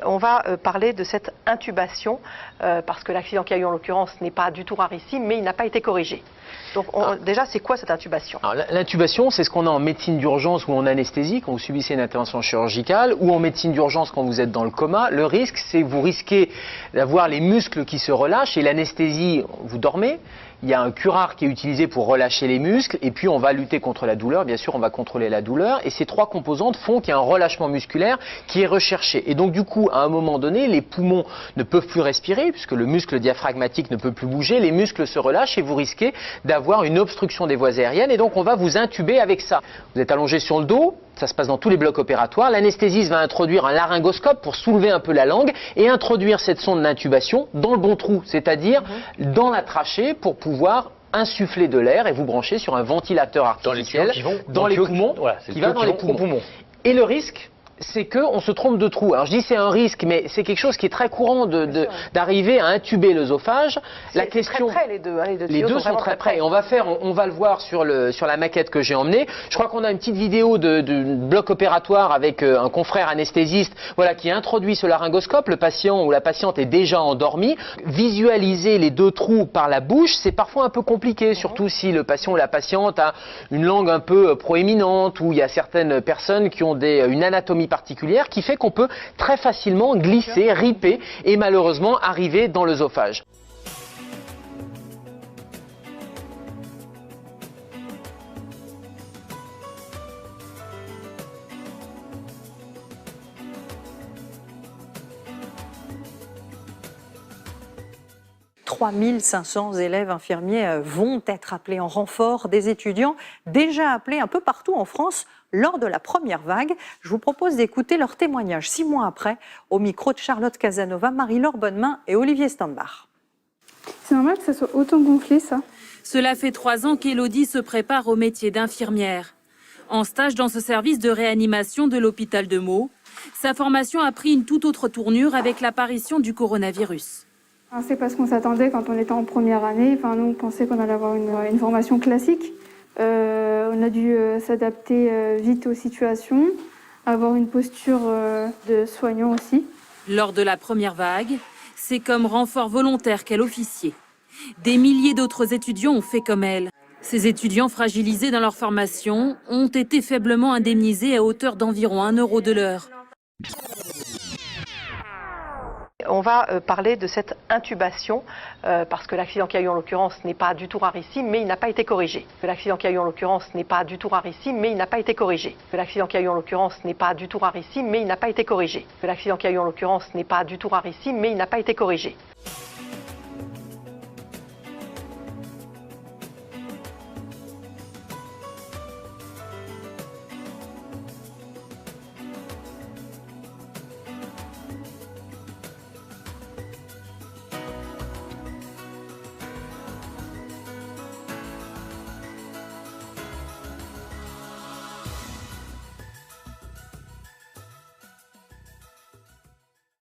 On va parler de cette intubation, parce que l'accident qu'il y a eu en l'occurrence n'est pas du tout rarissime, mais il n'a pas été corrigé. Donc déjà, c'est quoi cette intubation? L'intubation, c'est ce qu'on a en médecine d'urgence ou en anesthésie quand vous subissez une intervention chirurgicale, ou en médecine d'urgence quand vous êtes dans le coma. Le risque, c'est que vous risquez d'avoir les muscles qui se relâchent, et l'anesthésie, vous dormez. Il y a un curare qui est utilisé pour relâcher les muscles, et puis on va lutter contre la douleur. Bien sûr, on va contrôler la douleur, et ces trois composantes font qu'il y a un relâchement musculaire qui est recherché. Et donc du coup, à un moment donné, les poumons ne peuvent plus respirer, puisque le muscle diaphragmatique ne peut plus bouger, les muscles se relâchent et vous risquez d'avoir une obstruction des voies aériennes, et donc on va vous intuber avec ça. Vous êtes allongé sur le dos, ça se passe dans tous les blocs opératoires. L'anesthésiste va introduire un laryngoscope pour soulever un peu la langue et introduire cette sonde d'intubation dans le bon trou, c'est-à-dire dans la trachée, pour pouvoir insuffler de l'air et vous brancher sur un ventilateur artificiel dans les poumons, qui va dans les poumons. Et le risque, c'est qu'on se trompe de trou. Alors je dis c'est un risque, mais c'est quelque chose qui est très courant d'arriver à intuber l'œsophage. La question, très près, les deux. Hein, les deux sont très près. Et on va le voir sur la maquette que j'ai emmenée. Je crois qu'on a une petite vidéo de bloc opératoire avec un confrère anesthésiste, voilà, qui introduit ce laryngoscope. Le patient ou la patiente est déjà endormi. Visualiser les deux trous par la bouche, c'est parfois un peu compliqué, surtout si le patient ou la patiente a une langue un peu proéminente, ou il y a certaines personnes qui ont une anatomie particulière qui fait qu'on peut très facilement glisser, riper et malheureusement arriver dans l'œsophage. « 3500 élèves infirmiers vont être appelés en renfort, des étudiants déjà appelés un peu partout en France lors de la première vague. Je vous propose d'écouter leur témoignage 6 mois après, au micro de Charlotte Casanova, Marie-Laure Bonnemain et Olivier Standbar. C'est normal que ça soit autant gonflé, ça? Cela fait 3 ans qu'Élodie se prépare au métier d'infirmière. En stage dans ce service de réanimation de l'hôpital de Meaux, sa formation a pris une toute autre tournure avec l'apparition du coronavirus. C'est parce qu'on s'attendait quand on était en première année. Enfin, nous, on pensait qu'on allait avoir une formation classique. On a dû s'adapter vite aux situations, avoir une posture de soignant aussi. Lors de la première vague, c'est comme renfort volontaire qu'elle officiait. Des milliers d'autres étudiants ont fait comme elle. Ces étudiants fragilisés dans leur formation ont été faiblement indemnisés à hauteur d'environ 1 € de l'heure. On va parler de cette intubation, parce que l'accident qu'il y a eu en l'occurrence n'est pas du tout rarissime, mais il n'a pas été corrigé. L'accident qu'il y a eu en l'occurrence n'est pas du tout rarissime, mais il n'a pas été corrigé. L'accident qu'il y a eu en l'occurrence n'est pas du tout rarissime, mais il n'a pas été corrigé. L'accident qu'il y a eu en l'occurrence n'est pas du tout rarissime, mais il n'a pas été corrigé.